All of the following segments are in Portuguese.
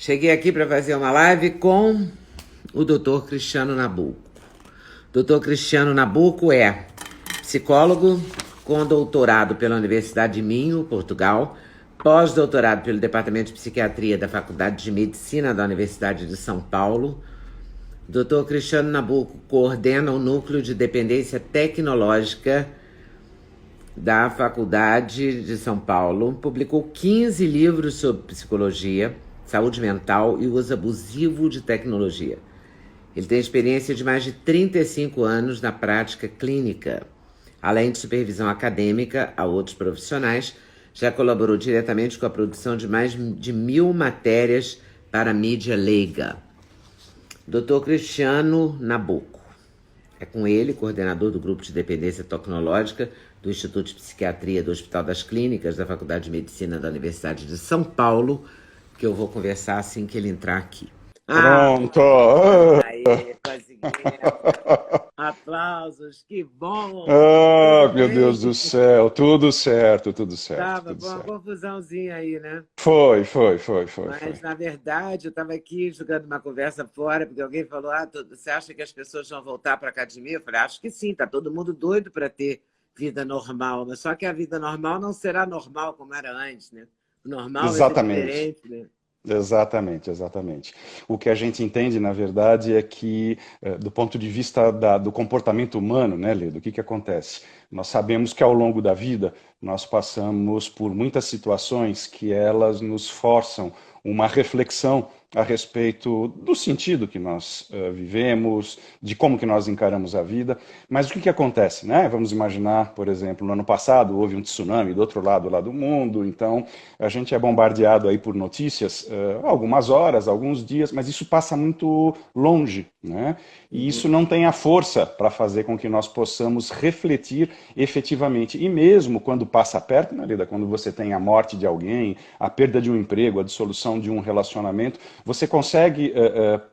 Cheguei aqui para fazer uma live com o Dr. Cristiano Nabuco. Dr. Cristiano Nabuco é psicólogo com doutorado pela Universidade de Minho, Portugal, pós-doutorado pelo Departamento de Psiquiatria da Faculdade de Medicina da Universidade de São Paulo. Dr. Cristiano Nabuco coordena o Núcleo de Dependência Tecnológica da Faculdade de São Paulo, publicou 15 livros sobre psicologia, saúde mental e uso abusivo de tecnologia. Ele tem experiência de mais de 35 anos na prática clínica. Além de supervisão acadêmica a outros profissionais, já colaborou diretamente com a produção de mais de 1000 matérias para a mídia leiga. Dr. Cristiano Nabuco. É com ele, coordenador do Grupo de Dependência Tecnológica do Instituto de Psiquiatria do Hospital das Clínicas da Faculdade de Medicina da Universidade de São Paulo, que eu vou conversar assim que ele entrar aqui. Pronto! Aí, conseguimos. Aplausos, que bom! Meu Deus do céu, tudo certo, tudo certo. Tava tudo com uma certo. confusãozinha aí, né? Foi. Mas, na verdade, eu estava aqui jogando uma conversa fora, porque alguém falou, você acha que as pessoas vão voltar para a academia? Eu falei, acho que sim, está todo mundo doido para ter vida normal, mas só que a vida normal não será normal como era antes, né? O normal vai ser Exatamente. diferente, né? Exatamente. O que a gente entende, na verdade, é que, do ponto de vista do comportamento humano, né, Ledo, o que acontece? Nós sabemos que ao longo da vida nós passamos por muitas situações que elas nos forçam uma reflexão a respeito do sentido que nós vivemos, de como que nós encaramos a vida. Mas o que acontece, né? Vamos imaginar, por exemplo, no ano passado houve um tsunami do outro lado lá do mundo, então a gente é bombardeado aí por notícias algumas horas, alguns dias, mas isso passa muito longe, né? E isso não tem a força para fazer com que nós possamos refletir efetivamente. E mesmo quando passa perto, né, Lida, quando você tem a morte de alguém, a perda de um emprego, a dissolução de um relacionamento, você consegue,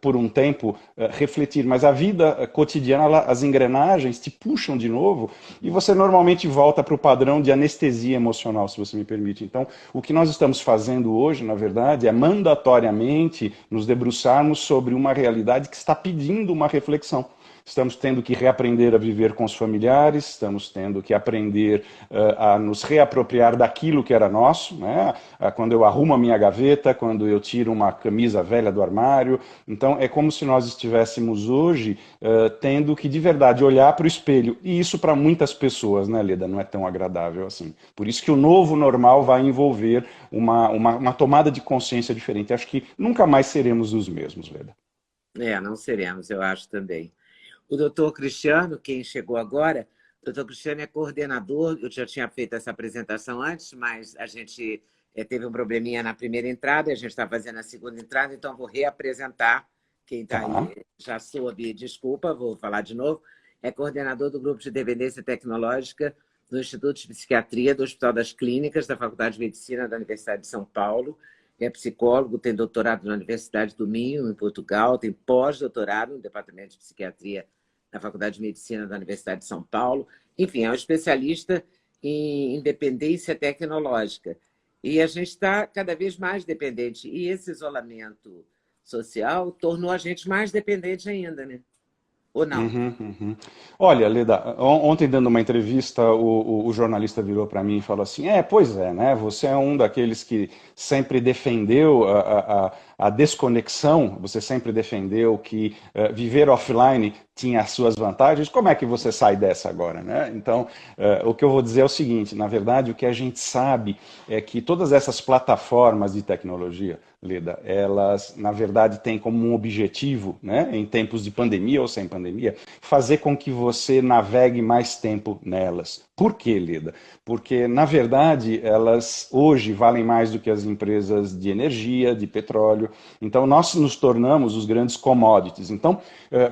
por um tempo, refletir, mas a vida cotidiana, as engrenagens te puxam de novo e você normalmente volta para o padrão de anestesia emocional, se você me permite. Então, o que nós estamos fazendo hoje, na verdade, é mandatoriamente nos debruçarmos sobre uma realidade que está pedindo uma reflexão. Estamos tendo que reaprender a viver com os familiares, estamos tendo que aprender a nos reapropriar daquilo que era nosso, né? Quando eu arrumo a minha gaveta, quando eu tiro uma camisa velha do armário. Então, é como se nós estivéssemos hoje tendo que, de verdade, olhar para o espelho. E isso, para muitas pessoas, né, Leda, não é tão agradável assim. Por isso que o novo normal vai envolver uma tomada de consciência diferente. Acho que nunca mais seremos os mesmos, Leda. Não seremos, eu acho também. O doutor Cristiano, quem chegou agora, o doutor Cristiano é coordenador, eu já tinha feito essa apresentação antes, mas a gente teve um probleminha na primeira entrada, e a gente está fazendo a segunda entrada, então vou reapresentar quem está Tá. aí. Já soube, desculpa, vou falar de novo. É coordenador do Grupo de Dependência Tecnológica do Instituto de Psiquiatria do Hospital das Clínicas da Faculdade de Medicina da Universidade de São Paulo. É psicólogo, tem doutorado na Universidade do Minho, em Portugal, tem pós-doutorado no Departamento de Psiquiatria na Faculdade de Medicina da Universidade de São Paulo. Enfim, é um especialista em dependência tecnológica. E a gente está cada vez mais dependente. E esse isolamento social tornou a gente mais dependente ainda, né? Ou não? Uhum. Olha, Leda, ontem dando uma entrevista, o jornalista virou para mim e falou assim: pois é, né? Você é um daqueles que sempre defendeu a desconexão, você sempre defendeu que viver offline tinha as suas vantagens. Como é que você sai dessa agora, né? Então, o que eu vou dizer é o seguinte: na verdade, o que a gente sabe é que todas essas plataformas de tecnologia, Leda, elas, na verdade, têm como um objetivo, né, em tempos de pandemia ou sem pandemia, fazer com que você navegue mais tempo nelas. Por quê, Leda? Porque, na verdade, elas hoje valem mais do que as empresas de energia, de petróleo. Então, nós nos tornamos os grandes commodities. Então,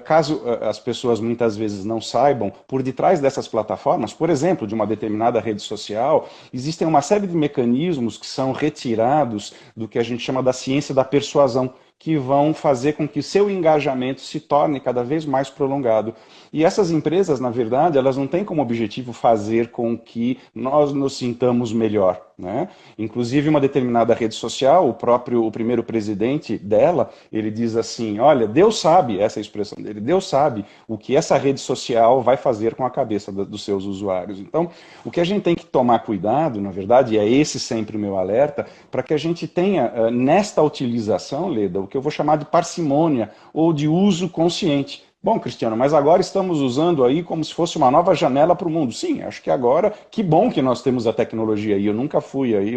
caso as pessoas muitas vezes não saibam, por detrás dessas plataformas, por exemplo, de uma determinada rede social, existem uma série de mecanismos que são retirados do que a gente chama da ciência da persuasão, que vão fazer com que o seu engajamento se torne cada vez mais prolongado. E essas empresas, na verdade, elas não têm como objetivo fazer com que nós nos sintamos melhor. né? Inclusive uma determinada rede social, o primeiro presidente dela, ele diz assim, olha, Deus sabe, essa é a expressão dele, Deus sabe o que essa rede social vai fazer com a cabeça dos seus usuários. Então, o que a gente tem que tomar cuidado, na verdade, e é esse sempre o meu alerta, para que a gente tenha nesta utilização, Leda, o que eu vou chamar de parcimônia ou de uso consciente. Bom, Cristiano, mas agora estamos usando aí como se fosse uma nova janela para o mundo. Sim, acho que agora, que bom que nós temos a tecnologia aí. Eu nunca fui aí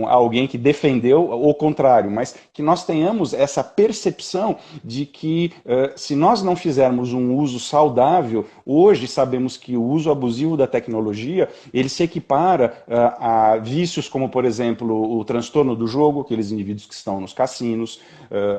alguém que defendeu o contrário, mas que nós tenhamos essa percepção de que se nós não fizermos um uso saudável, hoje sabemos que o uso abusivo da tecnologia, ele se equipara a vícios como, por exemplo, o transtorno do jogo, aqueles indivíduos que estão nos cassinos,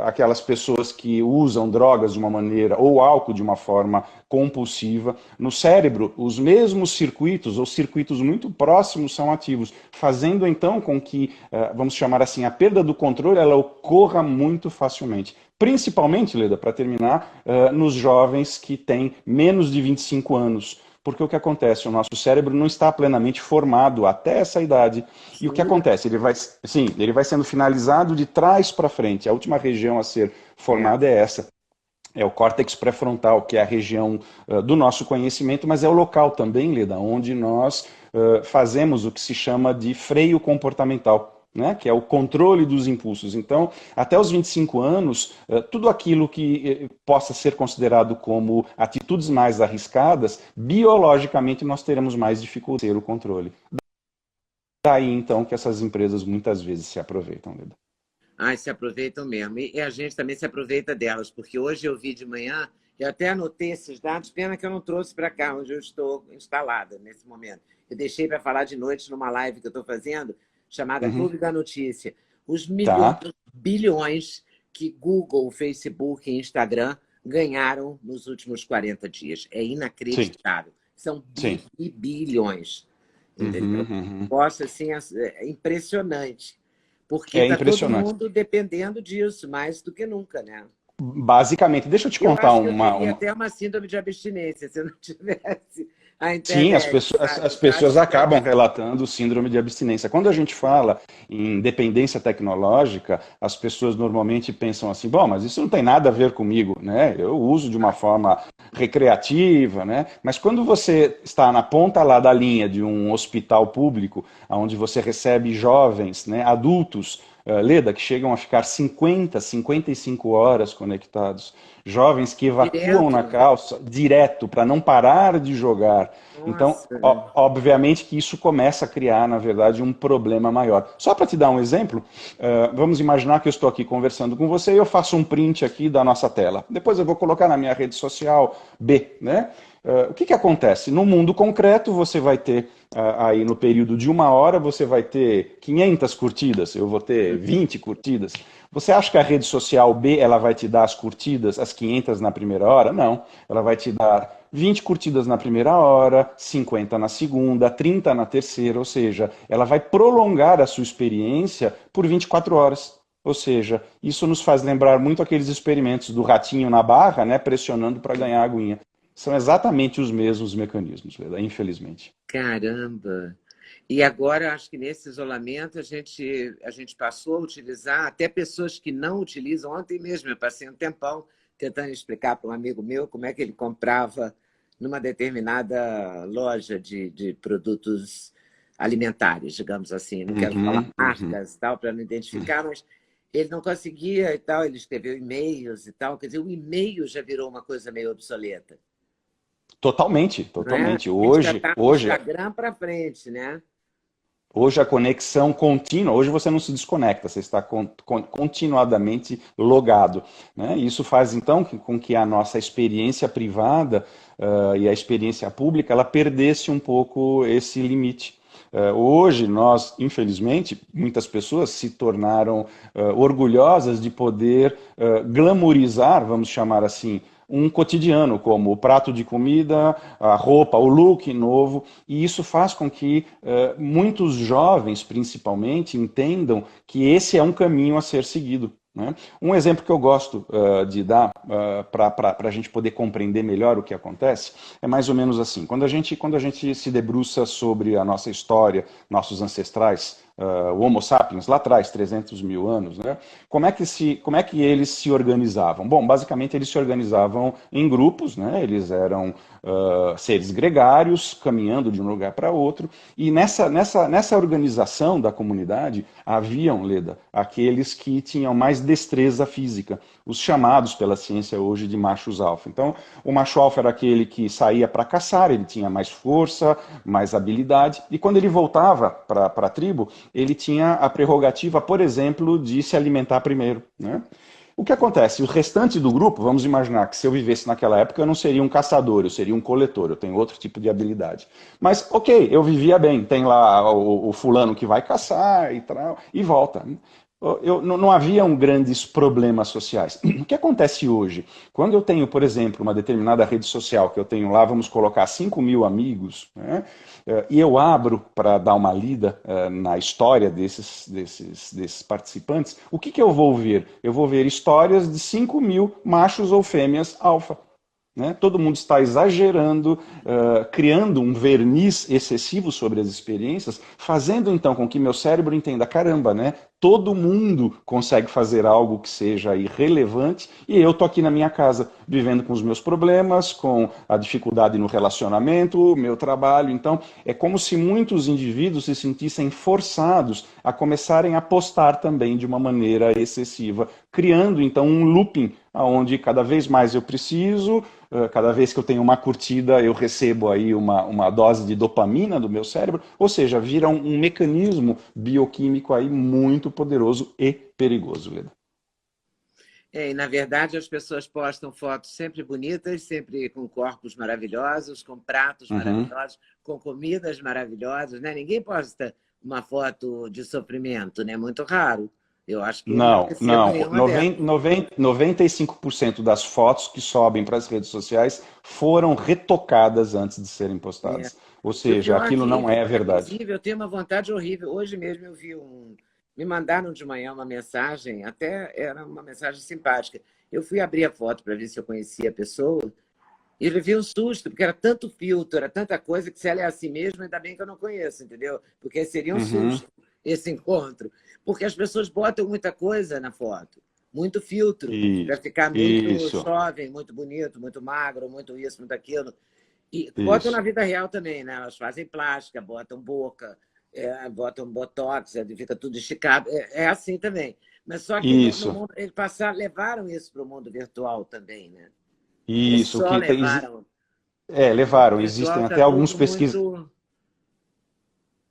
aquelas pessoas que usam drogas de uma maneira, ou álcool de uma forma compulsiva. No cérebro, os mesmos circuitos, ou circuitos muito próximos, são ativos, fazendo então com que, vamos chamar assim, a perda do controle, ela ocorra muito facilmente. Principalmente, Leda, para terminar, nos jovens que têm menos de 25 anos. Porque o que acontece? O nosso cérebro não está plenamente formado até essa idade. E o que acontece? Ele vai sendo finalizado de trás para frente. A última região a ser formada é essa. É o córtex pré-frontal, que é a região do nosso conhecimento, mas é o local também, Leda, onde nós fazemos o que se chama de freio comportamental. Né, que é o controle dos impulsos. Então, até os 25 anos, tudo aquilo que possa ser considerado como atitudes mais arriscadas, biologicamente nós teremos mais dificuldade em ter o controle. Daí, então, que essas empresas muitas vezes se aproveitam, Leda. Ai, se aproveitam mesmo. E a gente também se aproveita delas, porque hoje eu vi de manhã, eu até anotei esses dados, pena que eu não trouxe para cá, onde eu estou instalada nesse momento. Eu deixei para falar de noite numa live que eu estou fazendo, chamada Clube da Notícia. Os milhões, bilhões que Google, Facebook e Instagram ganharam nos últimos 40 dias. É inacreditável. São bilhões. Entendeu? Nossa, assim, é impressionante. Porque está todo mundo dependendo disso, mais do que nunca, né? Basicamente, deixa eu te contar eu teria até uma síndrome de abstinência se eu não tivesse a internet. Sim, as pessoas acabam relatando síndrome de abstinência. Quando a gente fala em dependência tecnológica, as pessoas normalmente pensam assim, bom, mas isso não tem nada a ver comigo, né? Eu uso de uma forma recreativa, né? Mas quando você está na ponta lá da linha de um hospital público, onde você recebe jovens, né, adultos, Leda, que chegam a ficar 50, 55 horas conectados. Jovens que evacuam na calça direto para não parar de jogar. Nossa. Então, obviamente que isso começa a criar, na verdade, um problema maior. Só para te dar um exemplo, vamos imaginar que eu estou aqui conversando com você e eu faço um print aqui da nossa tela. Depois eu vou colocar na minha rede social B, né? O que acontece? No mundo concreto, você vai ter, aí no período de 1 hora, você vai ter 500 curtidas, eu vou ter 20 curtidas. Você acha que a rede social B ela vai te dar as curtidas, as 500 na primeira hora? Não. Ela vai te dar 20 curtidas na primeira hora, 50 na segunda, 30 na terceira, ou seja, ela vai prolongar a sua experiência por 24 horas. Ou seja, isso nos faz lembrar muito aqueles experimentos do ratinho na barra, né, pressionando para ganhar a aguinha. São exatamente os mesmos mecanismos, Leda, infelizmente. Caramba! E agora, acho que nesse isolamento, a gente passou a utilizar, até pessoas que não utilizam. Ontem mesmo eu passei um tempão tentando explicar para um amigo meu como é que ele comprava numa determinada loja de produtos alimentares, digamos assim. Não quero falar marcas e tal, para não identificar, mas ele não conseguia e tal. Ele escreveu e-mails e tal. Quer dizer, o e-mail já virou uma coisa meio obsoleta. Totalmente, totalmente. Né? Hoje, Instagram para frente, né? Hoje a conexão contínua, hoje você não se desconecta, você está continuadamente logado. Né? Isso faz então com que a nossa experiência privada e a experiência pública ela perdesse um pouco esse limite. Hoje nós, infelizmente, muitas pessoas se tornaram orgulhosas de poder glamourizar, vamos chamar assim, um cotidiano, como o prato de comida, a roupa, o look novo, e isso faz com que muitos jovens, principalmente, entendam que esse é um caminho a ser seguido. Né? Um exemplo que eu gosto de dar para a gente poder compreender melhor o que acontece é mais ou menos assim. Quando a gente se debruça sobre a nossa história, nossos ancestrais, o Homo sapiens, lá atrás, 300 mil anos, né? Como é que eles se organizavam? Bom, basicamente eles se organizavam em grupos, né? Eles eram seres gregários, caminhando de um lugar para outro, e nessa organização da comunidade haviam, Leda, aqueles que tinham mais destreza física, os chamados pela ciência hoje de machos alfa. Então, o macho alfa era aquele que saía para caçar, ele tinha mais força, mais habilidade, e quando ele voltava para a tribo, ele tinha a prerrogativa, por exemplo, de se alimentar primeiro, né? O que acontece? O restante do grupo, vamos imaginar que se eu vivesse naquela época, eu não seria um caçador, eu seria um coletor, eu tenho outro tipo de habilidade. Mas, ok, eu vivia bem, tem lá o fulano que vai caçar e tal, e volta. Não haviam grandes problemas sociais. O que acontece hoje? Quando eu tenho, por exemplo, uma determinada rede social, que eu tenho lá, vamos colocar 5 mil amigos, né, e eu abro para dar uma lida na história desses participantes, o que eu vou ver? Eu vou ver histórias de 5 mil machos ou fêmeas alfa. Né? Todo mundo está exagerando, criando um verniz excessivo sobre as experiências, fazendo então com que meu cérebro entenda, caramba, né? Todo mundo consegue fazer algo que seja irrelevante e eu tô aqui na minha casa, vivendo com os meus problemas, com a dificuldade no relacionamento, meu trabalho. Então, é como se muitos indivíduos se sentissem forçados a começarem a postar também de uma maneira excessiva, criando então um looping onde cada vez mais eu preciso, cada vez que eu tenho uma curtida, eu recebo aí uma dose de dopamina do meu cérebro, ou seja, vira um mecanismo bioquímico aí muito poderoso e perigoso, Leda. E na verdade as pessoas postam fotos sempre bonitas, sempre com corpos maravilhosos, com pratos Uhum. maravilhosos, com comidas maravilhosas, né? Ninguém posta uma foto de sofrimento, né? Muito raro. Eu acho que eu não Não, recebo não. nenhuma delas. 95% das fotos que sobem para as redes sociais foram retocadas antes de serem É. postadas. Ou E o seja, pior é aquilo que, não é verdade. inclusive, eu tenho uma vontade horrível. Hoje mesmo eu vi um. Me mandaram de manhã uma mensagem, até era uma mensagem simpática. Eu fui abrir a foto para ver se eu conhecia a pessoa e eu levei um susto, porque era tanto filtro, era tanta coisa que se ela é assim mesmo, ainda bem que eu não conheço, entendeu? Porque seria um Uhum. susto esse encontro. Porque as pessoas botam muita coisa na foto, muito filtro, para Isso, ficar muito isso, jovem, muito bonito, muito magro, muito isso, muito aquilo. E botam na isso, vida real também, né? Elas fazem plástica, botam boca, botam botox, fica tudo esticado. É assim também. Mas só que no isso, mundo, eles levaram isso para o mundo virtual também, né? Não isso. só levaram. O mundo Levaram. virtual Existem está até tudo muito.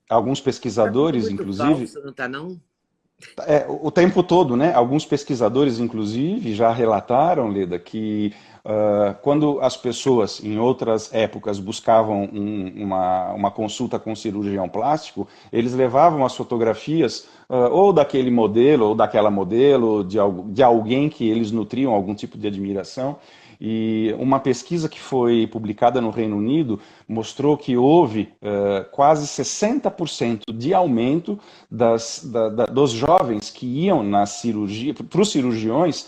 alguns Está tudo pesquisadores, muito inclusive, falso, não está, não? o tempo todo, né? Alguns pesquisadores, inclusive, já relataram, Leda, que quando as pessoas, em outras épocas, buscavam uma consulta com um cirurgião plástico, eles levavam as fotografias ou daquele modelo, ou daquela modelo, de alguém que eles nutriam algum tipo de admiração. E uma pesquisa que foi publicada no Reino Unido mostrou que houve quase 60% de aumento dos jovens que iam na cirurgia, para os cirurgiões,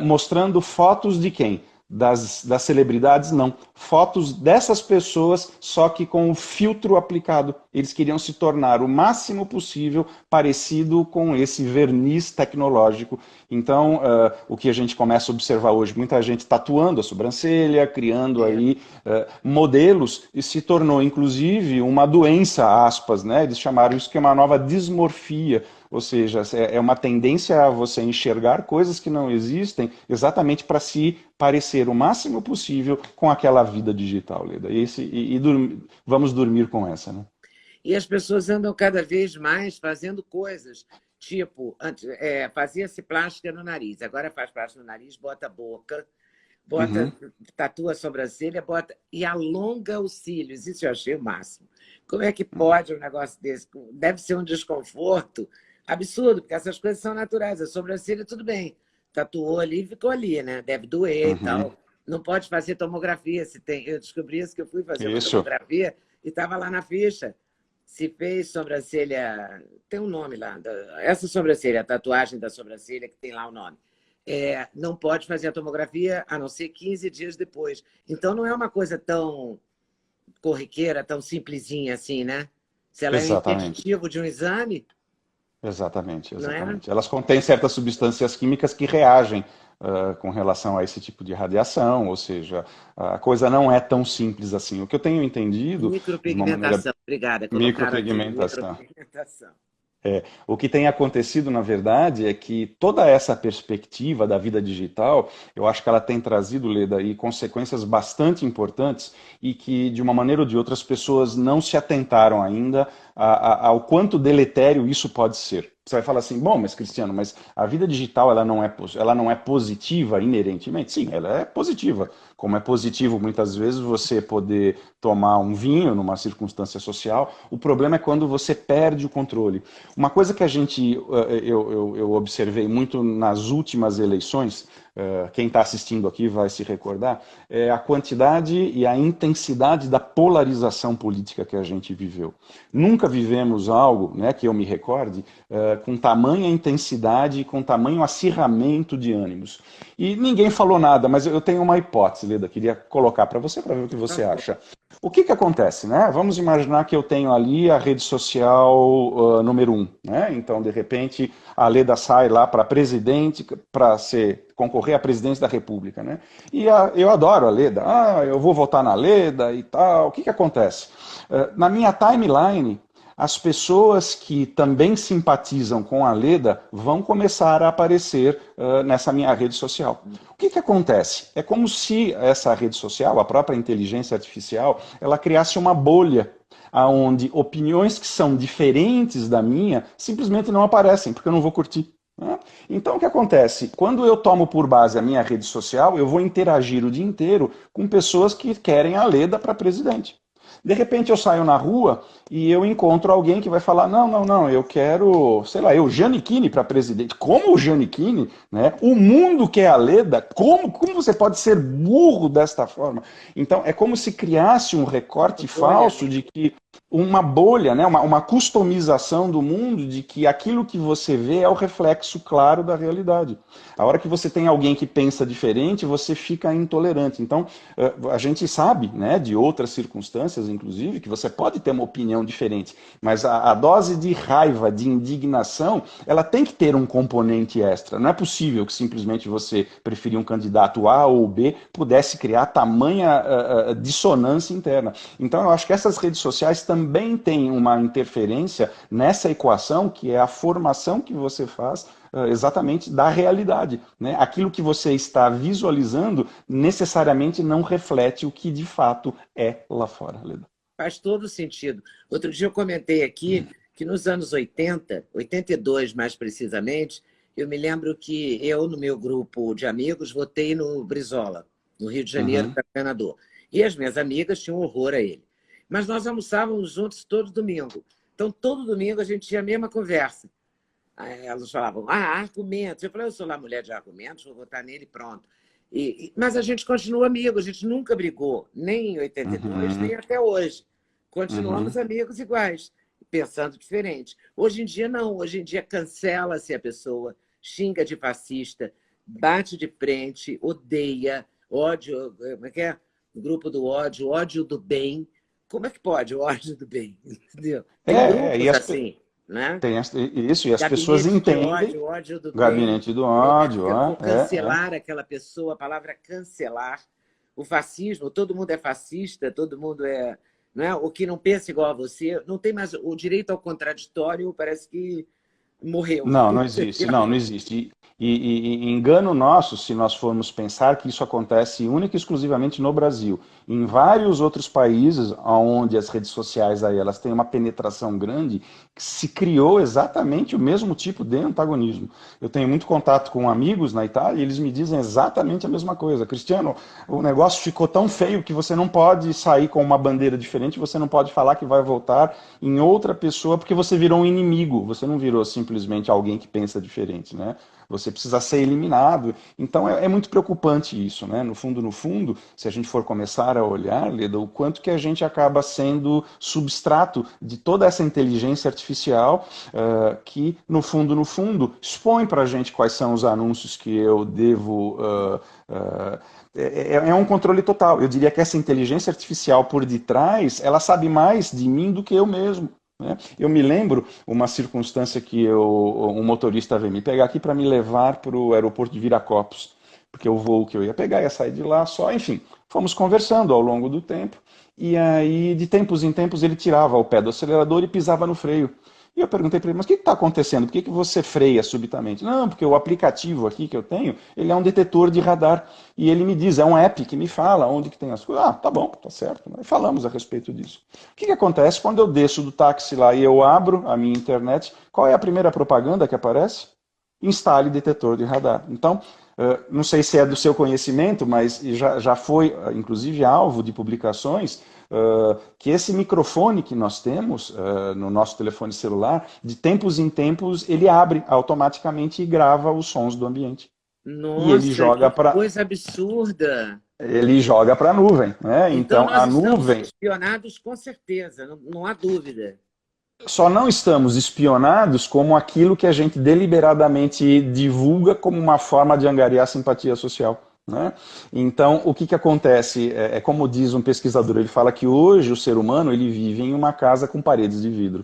mostrando fotos de quem? Das celebridades, não. Fotos dessas pessoas, só que com o filtro aplicado. Eles queriam se tornar o máximo possível parecido com esse verniz tecnológico. Então, o que a gente começa a observar hoje, muita gente tatuando a sobrancelha, criando É. aí modelos, e se tornou, inclusive, uma doença, aspas, né? Eles chamaram isso que é uma nova dismorfia, ou seja, é uma tendência a você enxergar coisas que não existem exatamente para se parecer o máximo possível com aquela vida digital, Leda. Vamos dormir com essa, né? E as pessoas andam cada vez mais fazendo coisas. Tipo, fazia-se plástica no nariz, agora faz plástica no nariz, bota a boca, bota, Uhum. tatua a sobrancelha, bota e alonga os cílios. Isso eu achei o máximo. Como é que pode um negócio desse? Deve ser um desconforto absurdo, porque essas coisas são naturais. A sobrancelha, tudo bem. Tatuou ali e ficou ali, né? Deve doer e Uhum. tal. Não pode fazer tomografia. Se tem. Eu descobri isso que eu fui fazer uma Isso. tomografia e estava lá na ficha. Se fez sobrancelha. Tem um nome lá. Essa sobrancelha, a tatuagem da sobrancelha, que tem lá o nome. Não pode fazer a tomografia a não ser 15 dias depois. Então, não é uma coisa tão corriqueira, tão simplesinha assim, né? Se ela é um Exatamente. impeditivo de um exame, Exatamente, não é? exatamente. Elas contêm certas substâncias químicas que reagem com relação a esse tipo de radiação, ou seja, a coisa não é tão simples assim. O que eu tenho entendido, de uma maneira Micropigmentação, obrigada, colocaram aqui, micropigmentação. micropigmentação. O que tem acontecido, na verdade, é que toda essa perspectiva da vida digital, eu acho que ela tem trazido, Leda, aí, consequências bastante importantes e que, de uma maneira ou de outra, as pessoas não se atentaram ainda ao quanto deletério isso pode ser. Você vai falar assim, bom, mas Cristiano, mas a vida digital ela não é positiva inerentemente? Sim, ela é positiva. Como é positivo muitas vezes você poder tomar um vinho numa circunstância social, o problema é quando você perde o controle. Uma coisa que eu observei muito nas últimas eleições, quem está assistindo aqui vai se recordar, é a quantidade e a intensidade da polarização política que a gente viveu. Nunca vivemos algo, né, que eu me recorde, com tamanha intensidade e com tamanho acirramento de ânimos. E ninguém falou nada, mas eu tenho uma hipótese, Leda, queria colocar para você ver o que você acha. O que acontece, né? Vamos imaginar que eu tenho ali a rede social número 1, né? Então, de repente, a Leda sai lá para presidente, para concorrer à presidência da República, né? E eu adoro a Leda. Eu vou votar na Leda e tal. O que acontece? Na minha timeline, as pessoas que também simpatizam com a Leda vão começar a aparecer nessa minha rede social. O que acontece? É como se essa rede social, a própria inteligência artificial, ela criasse uma bolha onde opiniões que são diferentes da minha simplesmente não aparecem, porque eu não vou curtir. Né? Então, o que acontece? Quando eu tomo por base a minha rede social, eu vou interagir o dia inteiro com pessoas que querem a Leda para presidente. De repente eu saio na rua e eu encontro alguém que vai falar, não, eu quero, sei lá, eu, Giannichini para presidente. Como o Giannichini, né? O mundo quer a Leda, como você pode ser burro desta forma? Então é como se criasse um recorte falso de que uma bolha, né? uma customização do mundo de que aquilo que você vê é o reflexo claro da realidade. A hora que você tem alguém que pensa diferente, você fica intolerante. Então, a gente sabe, né, de outras circunstâncias, inclusive, que você pode ter uma opinião diferente, mas a dose de raiva, de indignação, ela tem que ter um componente extra. Não é possível que simplesmente você preferir um candidato A ou B pudesse criar tamanha dissonância interna. Então, eu acho que essas redes sociais também têm uma interferência nessa equação, que é a formação que você faz exatamente da realidade. Né? Aquilo que você está visualizando necessariamente não reflete o que de fato é lá fora, Leda. Faz todo sentido. Outro dia eu comentei aqui que nos anos 80, 82 mais precisamente, eu me lembro que eu, no meu grupo de amigos, votei no Brizola, no Rio de Janeiro, para governador. E as minhas amigas tinham horror a ele. Mas nós almoçávamos juntos todo domingo. Então, todo domingo a gente tinha a mesma conversa. Elas falavam, argumentos. Eu falei, eu sou lá mulher de argumentos, vou votar nele, pronto. Mas a gente continua amigo, a gente nunca brigou, nem em 82, nem até hoje. Continuamos amigos iguais, pensando diferente. Hoje em dia, não. Hoje em dia, cancela-se a pessoa, xinga de fascista, bate de frente, odeia, ódio, como é que é? O grupo do ódio, ódio do bem. Como é que pode o ódio do bem? Entendeu? Tem grupos assim. Né? Tem isso, e as pessoas entendem. Ódio do Gabinete do ódio. Ou cancelar aquela pessoa, a palavra cancelar. O fascismo, todo mundo é fascista, todo mundo é. Né? O que não pensa igual a você, não tem mais. O direito ao contraditório parece que morreu. Não existe, não existe. E engano nosso se nós formos pensar que isso acontece única e exclusivamente no Brasil. Em vários outros países, onde as redes sociais aí, elas têm uma penetração grande, se criou exatamente o mesmo tipo de antagonismo. Eu tenho muito contato com amigos na Itália e eles me dizem exatamente a mesma coisa. Cristiano, o negócio ficou tão feio que você não pode sair com uma bandeira diferente, você não pode falar que vai votar em outra pessoa porque você virou um inimigo, você não virou simplesmente alguém que pensa diferente, né? Você precisa ser eliminado. Então é muito preocupante isso, né? No fundo, se a gente for começar a olhar, Leda, o quanto que a gente acaba sendo substrato de toda essa inteligência artificial que, no fundo, expõe para a gente quais são os anúncios que eu devo... É um controle total. Eu diria que essa inteligência artificial por detrás, ela sabe mais de mim do que eu mesmo. né? Eu me lembro uma circunstância que um motorista veio me pegar aqui para me levar para o aeroporto de Viracopos, porque o voo que eu ia pegar ia sair de lá só, enfim, fomos conversando ao longo do tempo, e aí de tempos em tempos ele tirava o pé do acelerador e pisava no freio. E eu perguntei para ele, mas o que está acontecendo? Por que você freia subitamente? Não, porque o aplicativo aqui que eu tenho, ele é um detetor de radar. E ele me diz, é um app que me fala onde que tem as coisas. Ah, tá bom, tá certo. Aí falamos a respeito disso. O que acontece quando eu desço do táxi lá e eu abro a minha internet? Qual é a primeira propaganda que aparece? Instale detetor de radar. Então, não sei se é do seu conhecimento, mas já foi, inclusive, alvo de publicações que esse microfone que nós temos no nosso telefone celular, de tempos em tempos, ele abre automaticamente e grava os sons do ambiente. E Nossa, que coisa absurda! ele joga para a nuvem, né? Então Então nós a estamos nuvem espionados com certeza, não há dúvida. só não estamos espionados como aquilo que a gente deliberadamente divulga como uma forma de angariar simpatia social. Né? Então, o que acontece? É como diz um pesquisador, ele fala que hoje o ser humano ele vive em uma casa com paredes de vidro.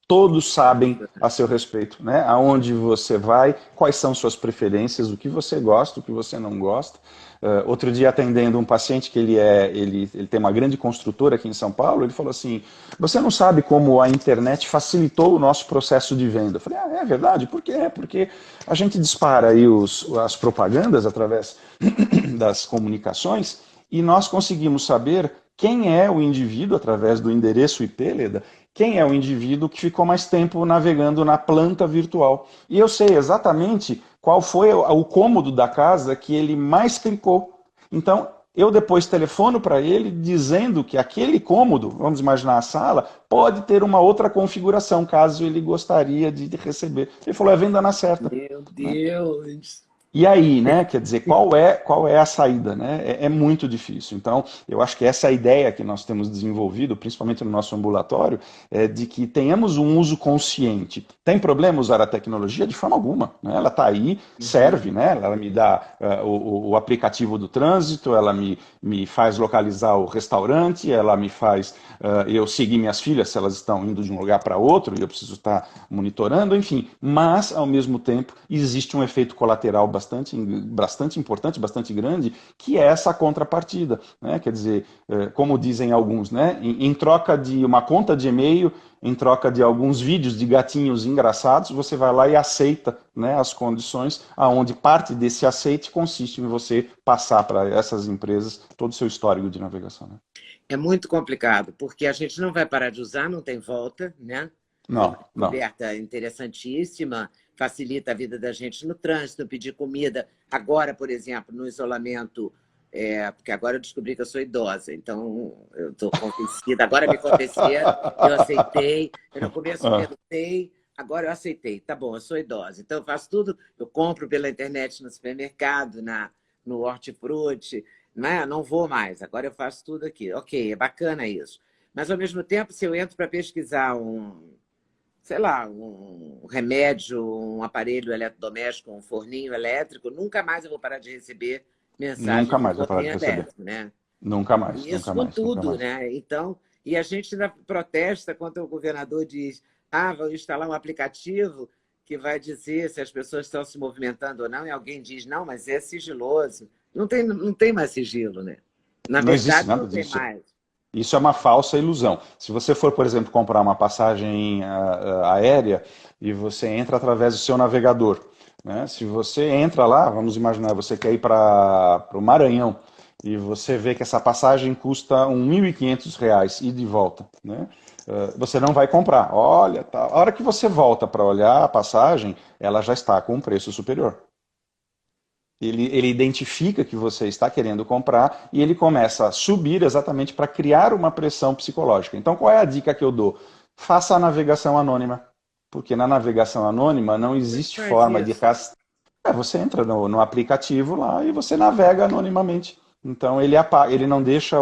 Todos sabem a seu respeito, né? Aonde você vai, quais são suas preferências, o que você gosta, o que você não gosta. Outro dia, atendendo um paciente que ele tem uma grande construtora aqui em São Paulo, ele falou assim, você não sabe como a internet facilitou o nosso processo de venda. Eu falei, é verdade? Por quê? Porque a gente dispara aí as propagandas através das comunicações e nós conseguimos saber quem é o indivíduo através do endereço IP, Leda, quem é o indivíduo que ficou mais tempo navegando na planta virtual. E eu sei exatamente qual foi o cômodo da casa que ele mais clicou. Então, eu depois telefono para ele dizendo que aquele cômodo, vamos imaginar a sala, pode ter uma outra configuração, caso ele gostaria de receber. Ele falou, é venda na certa. Meu Né? Deus! E aí, né? Quer dizer, qual é a saída, né? É muito difícil. Então, eu acho que essa é a ideia que nós temos desenvolvido, principalmente no nosso ambulatório, é de que tenhamos um uso consciente. Tem problema usar a tecnologia? De forma alguma. Né? Ela está aí, serve, né? Ela me dá o aplicativo do trânsito, ela me faz localizar o restaurante, ela me faz eu seguir minhas filhas se elas estão indo de um lugar para outro e eu preciso estar monitorando, enfim. Mas, ao mesmo tempo, existe um efeito colateral bastante importante, bastante grande, que é essa contrapartida. Né? Quer dizer, como dizem alguns, né? Em troca de uma conta de e-mail, em troca de alguns vídeos de gatinhos engraçados, você vai lá e aceita, né, as condições, aonde parte desse aceite consiste em você passar para essas empresas todo o seu histórico de navegação. Né? É muito complicado, porque a gente não vai parar de usar, não tem volta, né? Foi uma Não, não. descoberta interessantíssima, facilita a vida da gente no trânsito, pedir comida. Agora, por exemplo, no isolamento, porque agora eu descobri que eu sou idosa, então eu estou convencida. Agora me convenceram, eu aceitei. Eu no começo relutei, agora eu aceitei. Tá bom, eu sou idosa, então eu faço tudo, eu compro pela internet no supermercado, no Hortifruti, né? Não vou mais, agora eu faço tudo aqui. Ok, é bacana isso. Mas, ao mesmo tempo, se eu entro para pesquisar sei lá, um remédio, um aparelho eletrodoméstico, um forninho elétrico, nunca mais eu vou parar de receber mensagem Nunca de mais vai parar de forninho receber. elétrico, né? Nunca mais, E nunca isso com mais, nunca tudo, mais. né? Então, e a gente ainda protesta quando o governador diz: vou instalar um aplicativo que vai dizer se as pessoas estão se movimentando ou não, e alguém diz: não, mas é sigiloso. Não tem mais sigilo, né? Na Não existe verdade, nada não tem disso. mais. Isso é uma falsa ilusão. Se você for, por exemplo, comprar uma passagem aérea e você entra através do seu navegador, né? Se você entra lá, vamos imaginar, você quer ir para o Maranhão e você vê que essa passagem custa R$ 1.500 ida e de volta, né? Você não vai comprar. Olha, tá. A hora que você volta para olhar a passagem, ela já está com um preço superior. Ele identifica que você está querendo comprar e ele começa a subir exatamente para criar uma pressão psicológica. Então, qual é a dica que eu dou? Faça a navegação anônima. Porque na navegação anônima não Como é que existe faz forma de isso? rastrear. Você entra no aplicativo lá e você navega anonimamente. Então, ele não deixa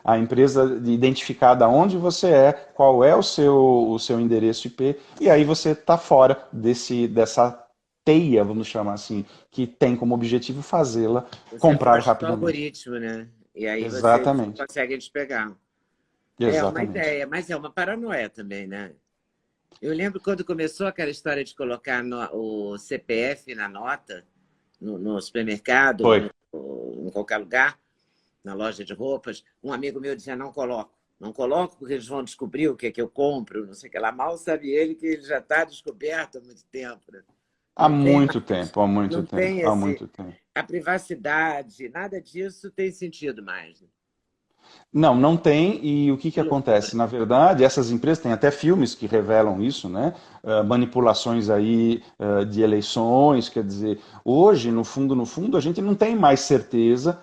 a empresa identificar de onde você é, qual é o seu endereço IP, e aí você está fora dessa teia, vamos chamar assim, que tem como objetivo fazê-la Você comprar foge do rapidamente. algoritmo, né? E aí vocês Exatamente. conseguem despegar. É uma Exatamente. ideia, mas é uma paranoia também, né? Eu lembro quando começou aquela história de colocar o CPF na nota, no supermercado, Foi. em qualquer lugar, na loja de roupas, um amigo meu dizia, não coloco. Não coloco porque eles vão descobrir o que é que eu compro, não sei o que lá. Mal sabe ele que ele já está descoberto há muito tempo, né? Há Não tem, muito tempo, há muito não tempo, tem há esse, muito tempo. a privacidade, nada disso tem sentido mais. Né? Não, não tem. E o que Que que loucura. acontece? Na verdade, essas empresas têm até filmes que revelam isso, né? Manipulações aí de eleições, quer dizer, hoje, no fundo, a gente não tem mais certeza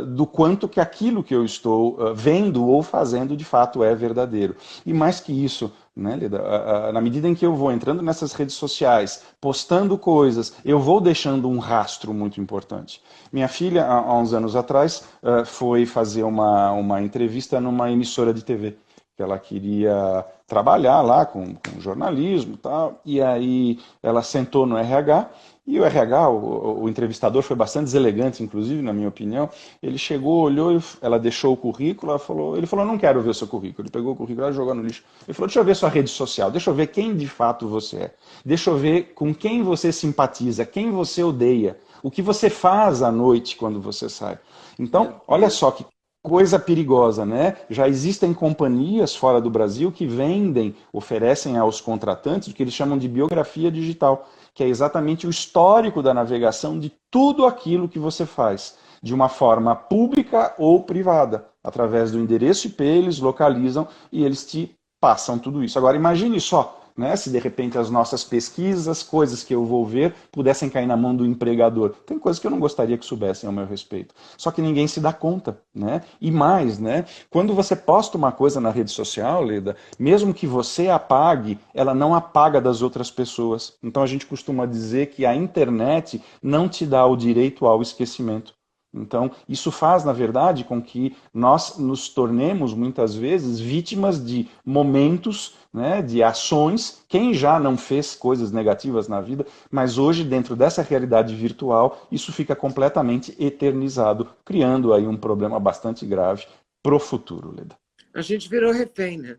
do quanto que aquilo que eu estou vendo ou fazendo de fato é verdadeiro. E mais que isso, né, Leda, na medida em que eu vou entrando nessas redes sociais, postando coisas, eu vou deixando um rastro muito importante. Minha filha, há uns anos atrás, foi fazer uma entrevista numa emissora de TV, que ela queria trabalhar lá com jornalismo e tal, e aí ela sentou no RH, e o RH, o entrevistador, foi bastante deselegante, inclusive, na minha opinião. Ele chegou, olhou, ela deixou o currículo, ele falou, não quero ver o seu currículo. Ele pegou o currículo e jogou no lixo. Ele falou, deixa eu ver sua rede social, deixa eu ver quem de fato você é. Deixa eu ver com quem você simpatiza, quem você odeia, o que você faz à noite quando você sai. Meu Então, olha Deus. só que coisa perigosa, né? Já existem companhias fora do Brasil que vendem, oferecem aos contratantes o que eles chamam de biografia digital, que é exatamente o histórico da navegação de tudo aquilo que você faz, de uma forma pública ou privada. Através do endereço IP, eles localizam e eles te passam tudo isso. Agora, imagine só, né, se de repente as nossas pesquisas, as coisas que eu vou ver, pudessem cair na mão do empregador. Tem coisas que eu não gostaria que soubessem ao meu respeito. Só que ninguém se dá conta, né? E mais, né? Quando você posta uma coisa na rede social, Leda, mesmo que você apague, ela não apaga das outras pessoas. Então a gente costuma dizer que a internet não te dá o direito ao esquecimento. Então, isso faz, na verdade, com que nós nos tornemos, muitas vezes, vítimas de momentos, né, de ações. Quem já não fez coisas negativas na vida, mas hoje, dentro dessa realidade virtual, isso fica completamente eternizado, criando aí um problema bastante grave pro futuro, Leda. A gente virou refém, né?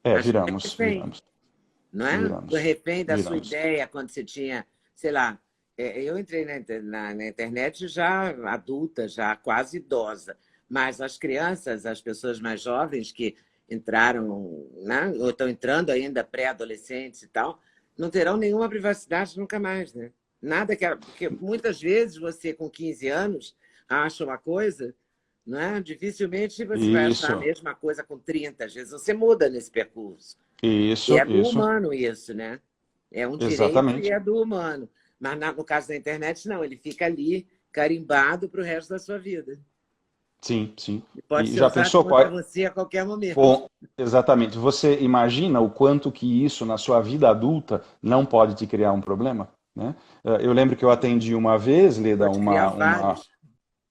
É, A gente é viramos, refém. viramos, Não é? Do viramos, refém da sua viramos. ideia, quando você tinha, sei lá, eu entrei na internet já adulta, já quase idosa, mas as crianças, as pessoas mais jovens que entraram, né, ou estão entrando ainda, pré-adolescentes e tal, não terão nenhuma privacidade nunca mais, né? Nada que. Porque muitas vezes você, com 15 anos, acha uma coisa, não é? Dificilmente você vai achar a Isso, mesma coisa com 30, às vezes você muda nesse percurso. E isso, é do isso, humano isso, né? É um direito e exatamente. é do humano. Mas no caso da internet, não, ele fica ali carimbado para o resto da sua vida. Sim, sim. E pode E ser já usado pensou contra qual, você a qualquer momento. bom, exatamente. Você imagina o quanto que isso na sua vida adulta não pode te criar um problema, né? Eu lembro que eu atendi uma vez, Leda, Pode criar vários.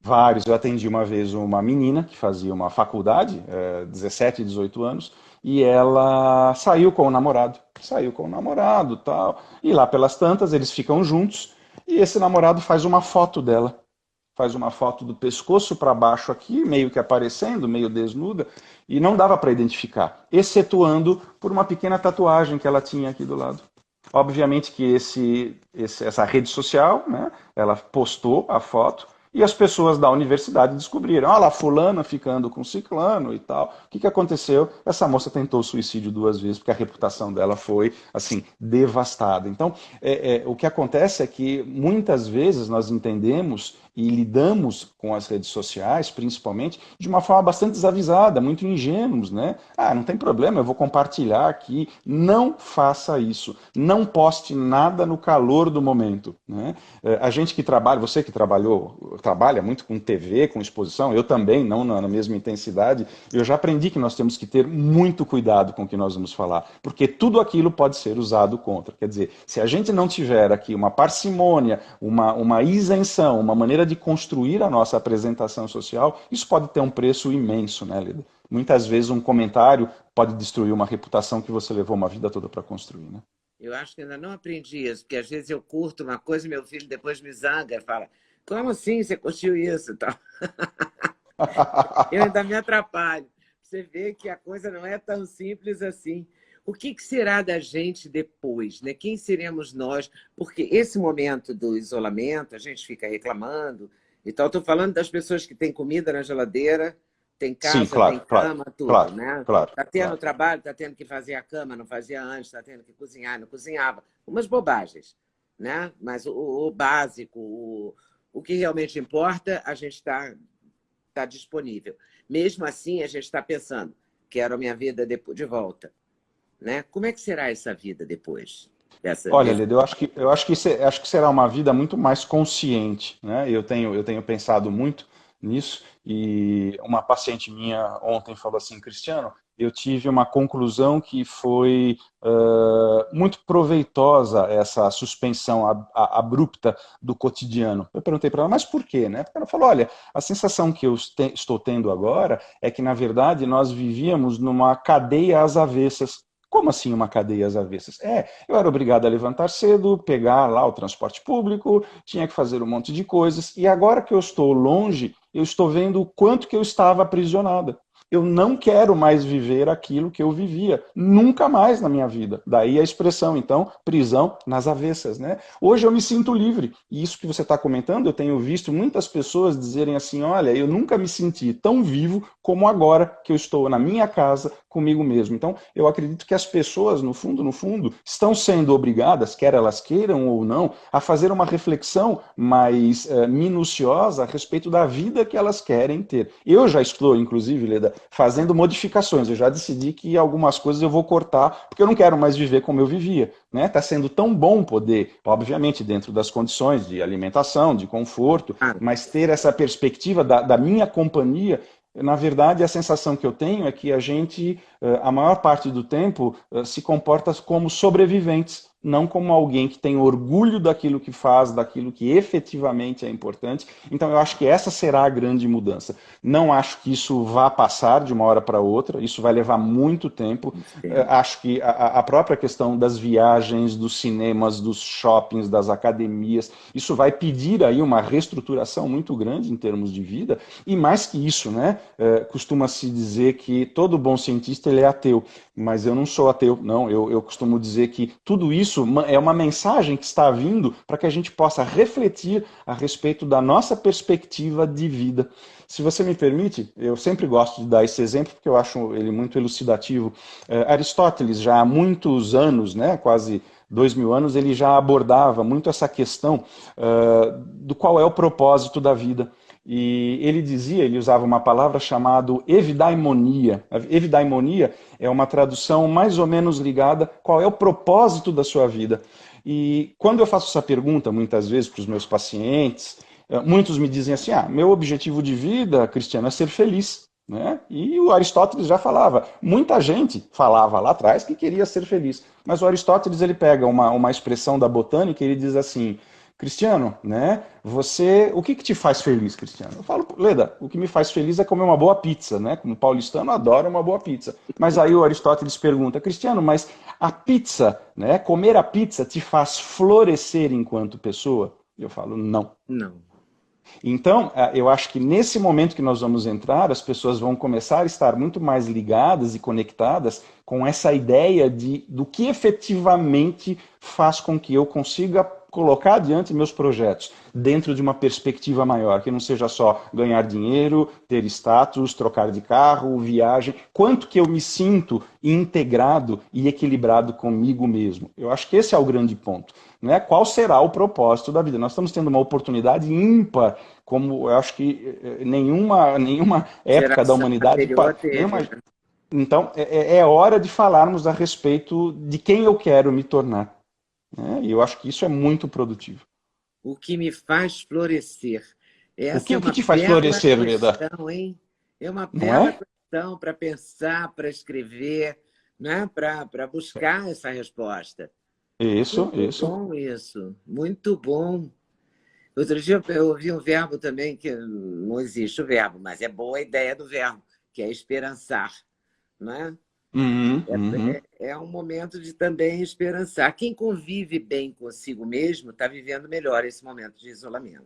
vários. Eu atendi uma vez uma menina que fazia uma faculdade, 17, 18 anos, e ela saiu com o namorado, tal. E lá pelas tantas eles ficam juntos e esse namorado faz uma foto dela, faz uma foto do pescoço para baixo aqui, meio que aparecendo, meio desnuda, e não dava para identificar, excetuando por uma pequena tatuagem que ela tinha aqui do lado. Obviamente que essa rede social, né, ela postou a foto e as pessoas da universidade descobriram, olha lá, fulana ficando com ciclano e tal. O que aconteceu? Essa moça tentou suicídio 2 vezes porque a reputação dela foi, assim, devastada. Então, o que acontece é que muitas vezes nós entendemos e lidamos com as redes sociais, principalmente, de uma forma bastante desavisada, muito ingênuos, né? Ah, não tem problema, eu vou compartilhar aqui. Não faça isso. Não poste nada no calor do momento, né? A gente que trabalha, você que trabalha muito com TV, com exposição, eu também, não na mesma intensidade, eu já aprendi que nós temos que ter muito cuidado com o que nós vamos falar, porque tudo aquilo pode ser usado contra. Quer dizer, se a gente não tiver aqui uma parcimônia, uma isenção, uma maneira de construir a nossa apresentação social, isso pode ter um preço imenso, né, Lida? Muitas vezes um comentário pode destruir uma reputação que você levou uma vida toda para construir, né? Eu acho que ainda não aprendi isso, porque às vezes eu curto uma coisa e meu filho depois me zanga, fala, como assim você curtiu isso? Tal. Eu ainda me atrapalho. Você vê que a coisa não é tão simples assim. O que será da gente depois, né? Quem seremos nós? Porque esse momento do isolamento, a gente fica reclamando e tal. Estou falando das pessoas que têm comida na geladeira, tem Sim, casa, tem claro, claro, cama, tudo, claro, né? claro, Está tendo claro. trabalho, está tendo que fazer a cama, não fazia antes, está tendo que cozinhar, não cozinhava. Umas bobagens, né? Mas o básico, o que realmente importa, a gente está disponível. Mesmo assim, a gente está pensando, quero a minha vida de volta, né? Como é que será essa vida depois Olha, desse... Leda, acho que será uma vida muito mais consciente, né? Eu tenho pensado muito nisso e uma paciente minha ontem falou assim, Cristiano, eu tive uma conclusão que foi muito proveitosa essa suspensão abrupta do cotidiano. Eu perguntei para ela, mas por quê, né? Porque ela falou, olha, a sensação que eu estou tendo agora é que, na verdade, nós vivíamos numa cadeia às avessas. Como assim uma cadeia às avessas? Eu era obrigado a levantar cedo, pegar lá o transporte público, tinha que fazer um monte de coisas, e agora que eu estou longe, eu estou vendo o quanto que eu estava aprisionada. Eu não quero mais viver aquilo que eu vivia, nunca mais na minha vida. Daí a expressão, então, prisão nas avessas, né? Hoje eu me sinto livre, e isso que você está comentando, eu tenho visto muitas pessoas dizerem assim, olha, eu nunca me senti tão vivo como agora que eu estou na minha casa comigo mesmo. Então, eu acredito que as pessoas, no fundo, estão sendo obrigadas, quer elas queiram ou não, a fazer uma reflexão mais minuciosa a respeito da vida que elas querem ter. Eu já estou, inclusive, Leda, fazendo modificações. Eu já decidi que algumas coisas eu vou cortar, porque eu não quero mais viver como eu vivia. Né? Está sendo tão bom poder, obviamente, dentro das condições de alimentação, de conforto, Claro. mas ter essa perspectiva da minha companhia. Na verdade, a sensação que eu tenho é que a gente, a maior parte do tempo, se comporta como sobreviventes, não como alguém que tem orgulho daquilo que faz, daquilo que efetivamente é importante. Então, eu acho que essa será a grande mudança. Não acho que isso vá passar de uma hora para outra, isso vai levar muito tempo. Acho que a própria questão das viagens, dos cinemas, dos shoppings, das academias, isso vai pedir aí uma reestruturação muito grande em termos de vida. E mais que isso, né? Costuma-se dizer que todo bom cientista ele é ateu, mas eu não sou ateu, não. Eu costumo dizer que tudo isso é uma mensagem que está vindo para que a gente possa refletir a respeito da nossa perspectiva de vida. Se você me permite, eu sempre gosto de dar esse exemplo porque eu acho ele muito elucidativo. Aristóteles, já há muitos anos, né, quase 2000 anos, ele já abordava muito essa questão do qual é o propósito da vida. E ele dizia, ele usava uma palavra chamada eudaimonia. A eudaimonia é uma tradução mais ou menos ligada qual é o propósito da sua vida. E quando eu faço essa pergunta, muitas vezes, para os meus pacientes, muitos me dizem assim, meu objetivo de vida, Cristiano, é ser feliz. Né? E o Aristóteles já falava, muita gente falava lá atrás que queria ser feliz. Mas o Aristóteles ele pega uma expressão da botânica e ele diz assim, Cristiano, né? O que te faz feliz, Cristiano? Eu falo, Leda, o que me faz feliz é comer uma boa pizza, né? Como paulistano, adoro uma boa pizza. Mas aí o Aristóteles pergunta, Cristiano, mas a pizza, né? Comer a pizza te faz florescer enquanto pessoa? Eu falo, não. Não. Então, eu acho que nesse momento que nós vamos entrar, as pessoas vão começar a estar muito mais ligadas e conectadas com essa ideia do que efetivamente faz com que eu consiga colocar adiante meus projetos dentro de uma perspectiva maior, que não seja só ganhar dinheiro, ter status, trocar de carro, viagem, quanto que eu me sinto integrado e equilibrado comigo mesmo. Eu acho que esse é o grande ponto. Né? Qual será o propósito da vida? Nós estamos tendo uma oportunidade ímpar, como eu acho que nenhuma época da Geração humanidade. anterior teve, Nenhuma... né? Então, é hora de falarmos a respeito de quem eu quero me tornar. Né? E eu acho que isso é muito produtivo. O que me faz florescer. Essa é O que uma te faz bela florescer, Leda? questão, hein? É uma Não bela é? questão para pensar, para escrever, né? Para buscar essa resposta. Isso, Muito isso. bom isso, muito bom. Outro dia eu ouvi um verbo também, que não existe o verbo, mas é boa a ideia do verbo, que é esperançar, não é? Uhum, uhum. É um momento de também esperançar. Quem convive bem consigo mesmo está vivendo melhor esse momento de isolamento.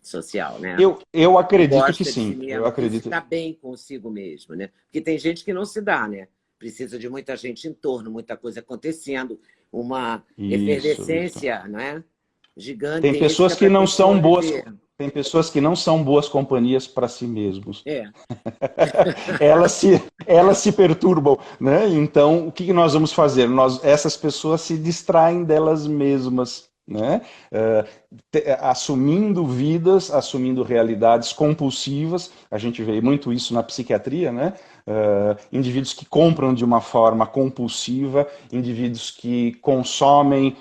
social, né? Eu acredito que Gosta de si sim, eu mesmo e se acredito. dá bem consigo mesmo, né? Porque tem gente que não se dá, né? Precisa de muita gente em torno, muita coisa acontecendo, uma Isso. efervescência, não é? Tem pessoas Gigantesca para que a não pessoa são boas, viver. tem pessoas que não são boas companhias para si mesmos. É, Elas se perturbam, né? Então, o que nós vamos fazer? Essas pessoas se distraem delas mesmas, né? Eh, Assumindo vidas, assumindo realidades compulsivas. A gente vê muito isso na psiquiatria, né? Indivíduos que compram de uma forma compulsiva, indivíduos que consomem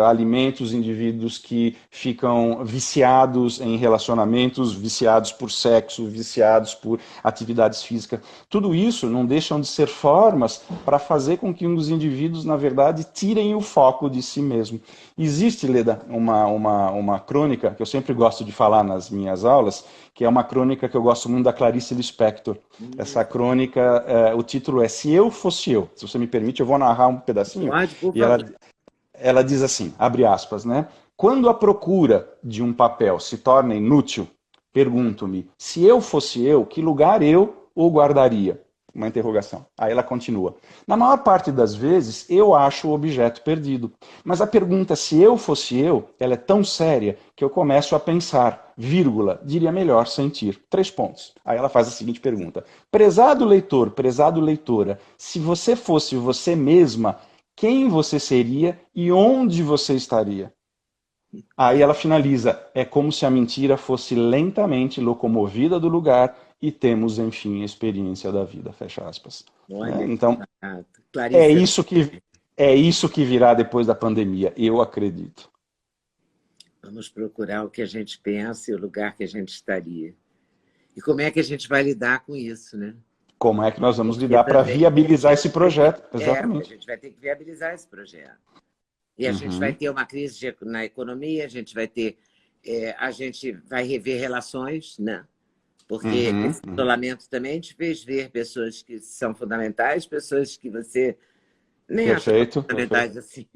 alimentos, indivíduos que ficam viciados em relacionamentos, viciados por sexo, viciados por atividades físicas. Tudo isso não deixam de ser formas para fazer com que os indivíduos, na verdade, tirem o foco de si mesmo. Existe, Leda, uma crônica que eu sempre gosto de falar nas minhas aulas, que é uma crônica que eu gosto muito da Clarice Lispector. Essa crônica, o título é Se Eu Fosse Eu. Se você me permite, eu vou narrar um pedacinho. pode, por E favor. ela diz assim, abre aspas, né? Quando a procura de um papel se torna inútil, pergunto-me, se eu fosse eu, que lugar eu o guardaria? Uma interrogação. Aí ela continua. Na maior parte das vezes, eu acho o objeto perdido. Mas a pergunta, se eu fosse eu, ela é tão séria que eu começo a pensar, vírgula, diria melhor sentir. 3 pontos. Aí ela faz a seguinte pergunta. Prezado leitor, prezado leitora, se você fosse você mesma, quem você seria e onde você estaria? Aí ela finaliza, é como se a mentira fosse lentamente locomovida do lugar e temos, enfim, a experiência da vida, fecha aspas. Né? Olha, Então, é Clarissa, isso que é isso que virá depois da pandemia, eu acredito. vamos procurar o que a gente pensa e o lugar que a gente estaria. E como é que a gente vai lidar com isso, né? Como é que nós vamos Porque lidar para também viabilizar esse projeto? porque a Exatamente. gente vai ter que viabilizar esse projeto. E a gente vai Uhum, ter uma crise na economia, a gente vai ter, a gente vai rever relações, né? Porque uhum, esse uhum. isolamento também te fez ver pessoas que são fundamentais, pessoas que você nem acha tão Perfeito, perfeito. fundamentais assim,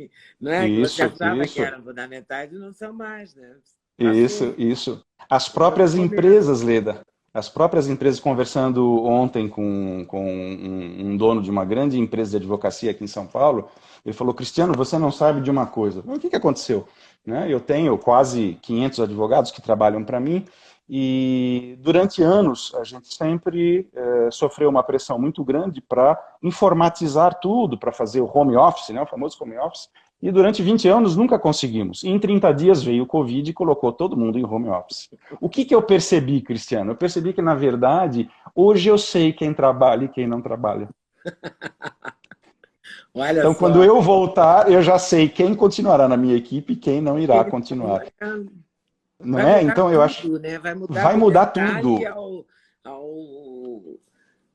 não é? Que você Isso, achava que isso. eram fundamentais e não são mais, né? Isso, Passou, isso. As chegou esse próprias momento. empresas, Leda, as próprias empresas, conversando ontem com um dono de uma grande empresa de advocacia aqui em São Paulo, ele falou, Cristiano, você não sabe de uma coisa. O que aconteceu? Né? Eu tenho quase 500 advogados que trabalham para mim e durante anos a gente sempre sofreu uma pressão muito grande para informatizar tudo, para fazer o home office, né? O famoso home office, e durante 20 anos nunca conseguimos. E em 30 dias veio o Covid e colocou todo mundo em home office. O que eu percebi, Cristiano? Eu percebi que, na verdade, hoje eu sei quem trabalha e quem não trabalha. Olha Então, quando só, eu voltar, eu já sei quem continuará na minha equipe e quem não irá continuar. Não vai é? mudar Então, eu acho que tudo, né? Vai mudar vai do mudar detalhe tudo. ao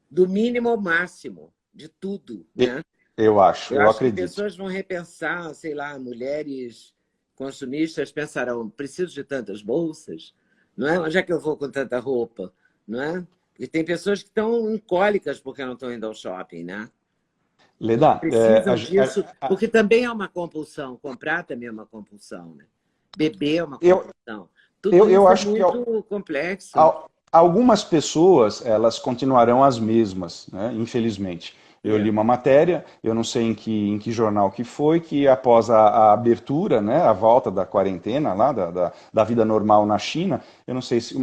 do mínimo ao máximo, de tudo, né? Eu acho, Eu eu acho que acredito. pessoas vão repensar, sei lá, mulheres consumistas pensarão, preciso de tantas bolsas, não é? Onde é que eu vou com tanta roupa, não é? E tem pessoas que estão cólicas porque não estão indo ao shopping, né? Porque Leda, precisam disso, porque também é uma compulsão, comprar também é uma compulsão, né? Beber é uma eu, compulsão. Tudo eu isso é acho que muito complexo. algumas pessoas, elas continuarão as mesmas, né? Infelizmente. Eu li É. uma matéria, eu não sei em que jornal que foi, que após a abertura, né, a volta da quarentena lá, da vida normal na China, eu não sei se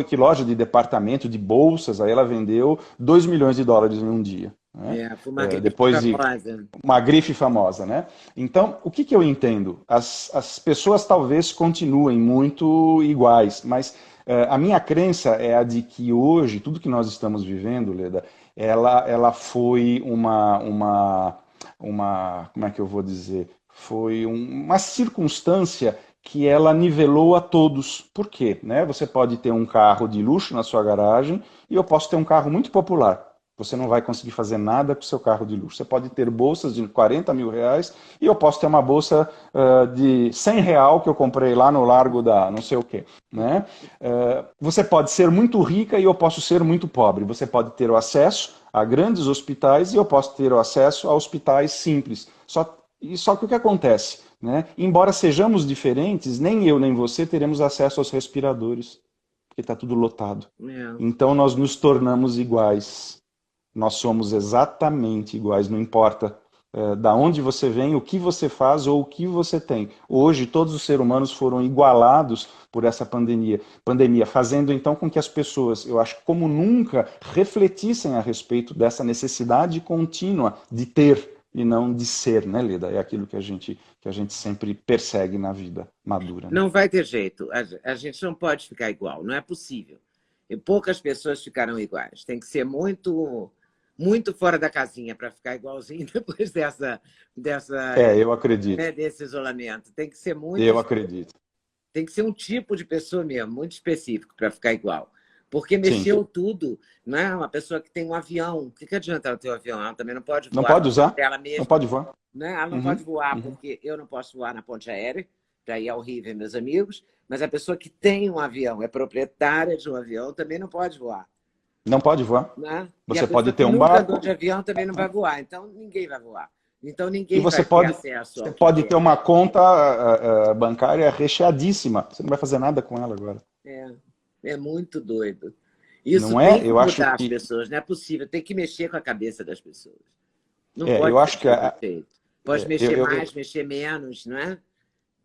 que loja de departamento, de bolsas, aí ela vendeu 2 milhões de dólares em um dia. Né? Foi uma gripe Depois de famosa. uma grife famosa, né? Então, o que eu entendo? As pessoas talvez continuem muito iguais, mas a minha crença é a de que hoje, tudo que nós estamos vivendo, Leda, ela foi como é que eu vou dizer? Foi uma circunstância que ela nivelou a todos. Por quê? Né? Você pode ter um carro de luxo na sua garagem e eu posso ter um carro muito popular. Você não vai conseguir fazer nada com o seu carro de luxo. Você pode ter bolsas de 40 mil reais e eu posso ter uma bolsa de 100 real que eu comprei lá no Largo da não sei o quê. Né? Você pode ser muito rica e eu posso ser muito pobre. Você pode ter o acesso a grandes hospitais e eu posso ter o acesso a hospitais simples. Só que o que acontece? né? Embora sejamos diferentes, nem eu nem você teremos acesso aos respiradores, porque está tudo lotado. É. Então nós nos tornamos iguais. Nós somos exatamente iguais, não importa da onde você vem, o que você faz ou o que você tem. Hoje, todos os seres humanos foram igualados por essa pandemia, fazendo então com que as pessoas, eu acho, como nunca, refletissem a respeito dessa necessidade contínua de ter e não de ser, né, Leda? É aquilo que a gente sempre persegue na vida madura. Né? Não vai ter jeito. A gente não pode ficar igual, não é possível. E poucas pessoas ficarão iguais. Tem que ser muito fora da casinha para ficar igualzinho depois Eu acredito. desse isolamento. Tem que ser muito. Eu acredito. Tem que ser um tipo de pessoa mesmo, muito específico para ficar igual. Porque mexeu tudo, não é? Uma pessoa que tem um avião, o que adianta ela ter um avião? Ela também não pode voar. Não pode usar? Ela mesma, não pode voar. Né? Ela não pode voar porque eu não posso voar na ponte aérea, daí é horrível, meus amigos, mas a pessoa que tem um avião, é proprietária de um avião, também não pode voar. Não pode voar. Né? Você pode ter um nunca barco. andou de avião também não vai voar, então ninguém vai voar. Então ninguém você vai pode, ter acesso. Você pode ter uma conta bancária recheadíssima. Você não vai fazer nada com ela agora. É muito doido. Isso não tem que eu mudar acho as que... pessoas, não é possível. Tem que mexer com a cabeça das pessoas. Não eu pode acho que feito. Pode mexer mais, mexer menos, não é?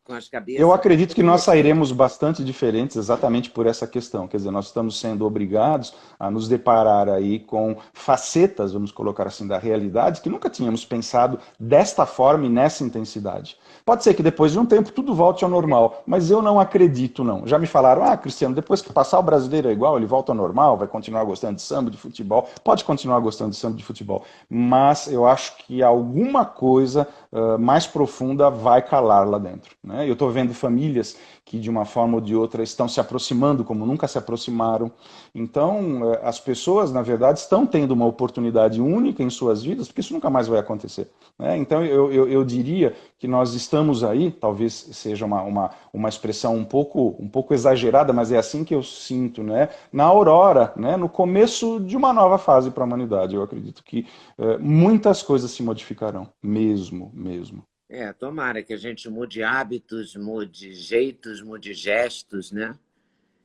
Com as cabeças. Eu acredito que nós sairemos bastante diferentes exatamente por essa questão. Quer dizer, nós estamos sendo obrigados a nos deparar aí com facetas, vamos colocar assim, da realidade que nunca tínhamos pensado desta forma e nessa intensidade. Pode ser que depois de um tempo tudo volte ao normal, mas eu não acredito, não. Já me falaram, Cristiano, depois que passar o brasileiro é igual, ele volta ao normal, vai continuar gostando de samba, de futebol. Pode continuar gostando de samba, de futebol, mas eu acho que alguma coisa mais profunda vai calar lá dentro. Né? Eu estou vendo famílias que, de uma forma ou de outra, estão se aproximando como nunca se aproximaram. Então, as pessoas, na verdade, estão tendo uma oportunidade única em suas vidas, porque isso nunca mais vai acontecer. Né? Então, eu diria que nós estamos aí, talvez seja uma expressão um pouco exagerada, mas é assim que eu sinto, né? Na aurora, né? No começo de uma nova fase para a humanidade. Eu acredito que muitas coisas se modificarão, mesmo. Tomara que a gente mude hábitos, mude jeitos, mude gestos, né?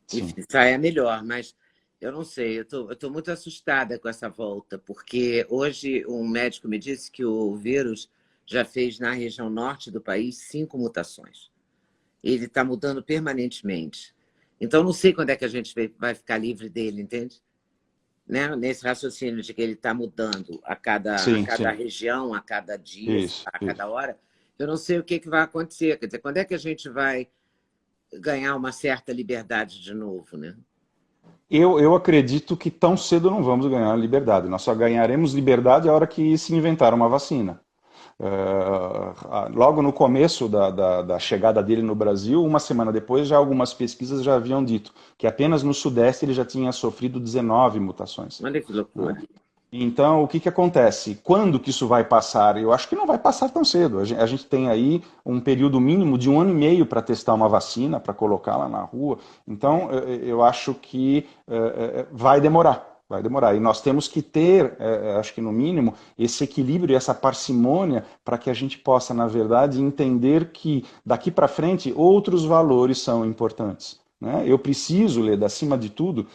Sim. E saia melhor, mas eu não sei, eu tô muito assustada com essa volta, porque hoje um médico me disse que o vírus já fez na região norte do país 5 mutações. Ele está mudando permanentemente. Então, não sei quando é que a gente vai ficar livre dele, entende? Né? Nesse raciocínio de que ele está mudando a cada região, a cada dia, a cada hora. Eu não sei o que vai acontecer. Quer dizer, quando é que a gente vai ganhar uma certa liberdade de novo, né? Eu acredito que tão cedo não vamos ganhar liberdade. Nós só ganharemos liberdade a hora que se inventar uma vacina. Logo no começo da chegada dele no Brasil, uma semana depois, já algumas pesquisas já haviam dito que apenas no Sudeste ele já tinha sofrido 19 mutações. Olha que loucura. Então, o que acontece? Quando que isso vai passar? Eu acho que não vai passar tão cedo. A gente tem aí um período mínimo de 1 ano e meio para testar uma vacina, para colocá-la na rua. Então, eu acho que vai demorar. Vai demorar. E nós temos que ter, acho que no mínimo, esse equilíbrio e essa parcimônia para que a gente possa, na verdade, entender que daqui para frente outros valores são importantes. Né? Eu preciso, Leda, acima de tudo,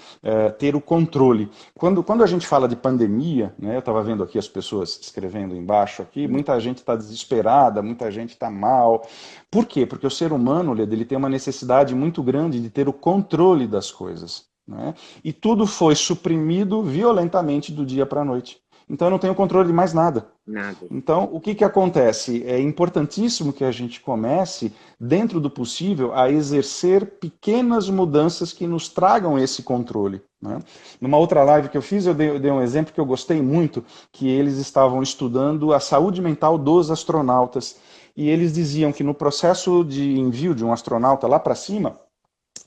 ter o controle. Quando a gente fala de pandemia, né, eu estava vendo aqui as pessoas escrevendo embaixo aqui, muita gente está desesperada, muita gente está mal. Por quê? Porque o ser humano, Leda, ele tem uma necessidade muito grande de ter o controle das coisas. Né? E tudo foi suprimido violentamente do dia para a noite. Então eu não tenho controle de mais nada. Então o que acontece? É importantíssimo que a gente comece, dentro do possível, a exercer pequenas mudanças que nos tragam esse controle. Né? Numa outra live que eu fiz, eu dei um exemplo que eu gostei muito, que eles estavam estudando a saúde mental dos astronautas. E eles diziam que no processo de envio de um astronauta lá para cima,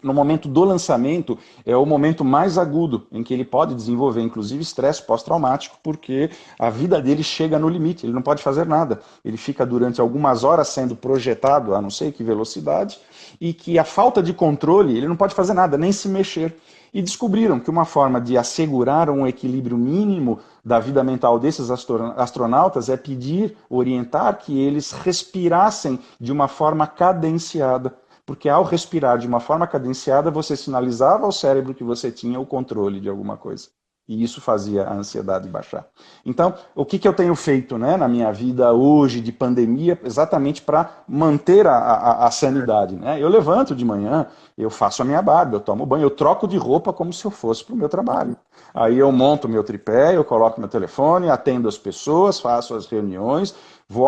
no momento do lançamento, é o momento mais agudo em que ele pode desenvolver, inclusive, estresse pós-traumático, porque a vida dele chega no limite, ele não pode fazer nada. Ele fica durante algumas horas sendo projetado a não sei que velocidade, e que a falta de controle, ele não pode fazer nada, nem se mexer. E descobriram que uma forma de assegurar um equilíbrio mínimo da vida mental desses astronautas é pedir, orientar que eles respirassem de uma forma cadenciada. Porque ao respirar de uma forma cadenciada, você sinalizava ao cérebro que você tinha o controle de alguma coisa. E isso fazia a ansiedade baixar. Então, o que eu tenho feito, né, na minha vida hoje de pandemia, exatamente para manter a sanidade? Né? Eu levanto de manhã, eu faço a minha barba, eu tomo banho, eu troco de roupa como se eu fosse para o meu trabalho. Aí eu monto meu tripé, eu coloco meu telefone, atendo as pessoas, faço as reuniões, vou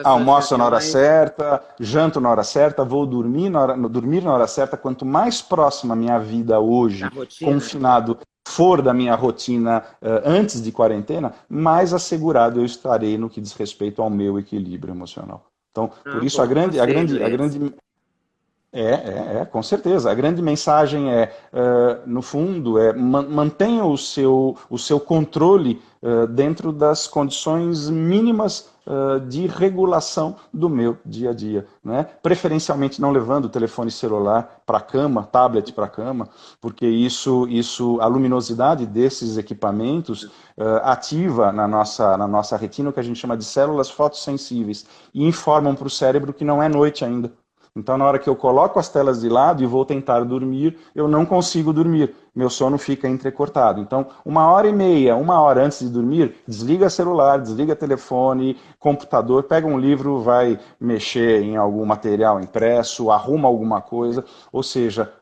almoço na hora certa, janto na hora certa, vou dormir na hora certa. Quanto mais próxima a minha vida hoje, confinado, for da minha rotina antes de quarentena, mais assegurado eu estarei no que diz respeito ao meu equilíbrio emocional. Então, por isso com certeza. A grande mensagem no fundo, mantenha o seu controle dentro das condições mínimas de regulação do meu dia a dia. Né? Preferencialmente não levando o telefone celular para a cama, tablet para a cama, porque a luminosidade desses equipamentos ativa na nossa retina o que a gente chama de células fotossensíveis e informam para o cérebro que não é noite ainda. Então, na hora que eu coloco as telas de lado e vou tentar dormir, eu não consigo dormir. Meu sono fica entrecortado. Então, 1h30, 1 hora antes de dormir, desliga celular, desliga telefone, computador, pega um livro, vai mexer em algum material impresso, arruma alguma coisa. Ou seja,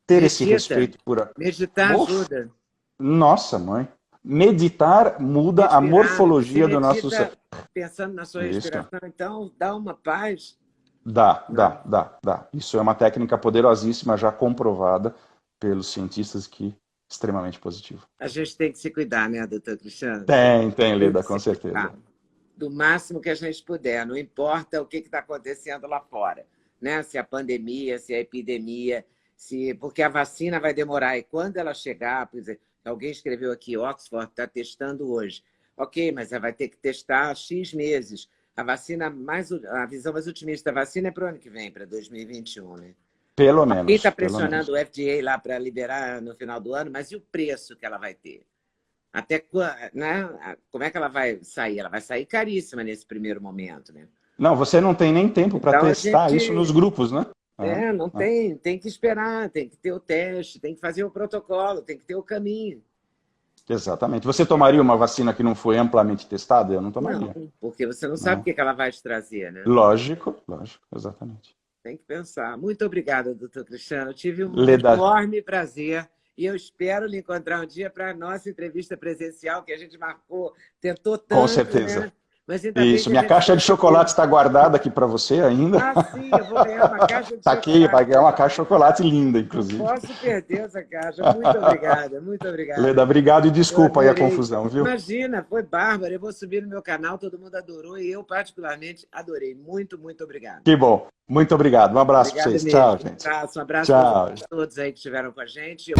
ter esse respeito por... Meditar ajuda. Nossa, mãe. Meditar muda a morfologia do nosso cérebro. Pensando na sua respiração, então, dá uma paz... Dá. Isso é uma técnica poderosíssima, já comprovada pelos cientistas, que é extremamente positivo. A gente tem que se cuidar, né, doutor Cristiano? Tem, Leda, com certeza. Do máximo que a gente puder, não importa o que está acontecendo lá fora, né? Se a pandemia, se a epidemia, porque a vacina vai demorar, e quando ela chegar, por exemplo, alguém escreveu aqui, Oxford está testando hoje. Ok, mas ela vai ter que testar X meses. A visão mais otimista da vacina é para o ano que vem, para 2021, né? Pelo menos. Quem está pressionando o FDA lá para liberar no final do ano, mas e o preço que ela vai ter? Até quando, né? Como é que ela vai sair? Ela vai sair caríssima nesse primeiro momento, né? Não, você não tem nem tempo para testar isso nos grupos, né? Tem que esperar, tem que ter o teste, tem que fazer o protocolo, tem que ter o caminho. Exatamente. Você tomaria uma vacina que não foi amplamente testada? Eu não tomaria. Não, porque você não sabe o que ela vai te trazer, né? Lógico, exatamente. Tem que pensar. Muito obrigada, doutor Cristiano. Eu tive um enorme prazer e eu espero lhe encontrar um dia para a nossa entrevista presencial, que a gente marcou, tentou tanto, com certeza. Né? Mas isso, minha caixa de chocolate está guardada aqui para você ainda. Ah, sim, eu vou ganhar uma caixa de chocolate. Está aqui, vai ganhar uma caixa de chocolate linda, inclusive. Não posso perder essa caixa. Muito obrigada, muito obrigada. Leda, obrigado e desculpa aí a confusão, viu? Imagina, foi bárbaro. Eu vou subir no meu canal, todo mundo adorou e eu particularmente adorei. Muito, muito obrigado. Que bom. Muito obrigado. Um abraço para vocês. Mesmo. Tchau, gente. Um abraço Tchau. A todos aí que estiveram com a gente.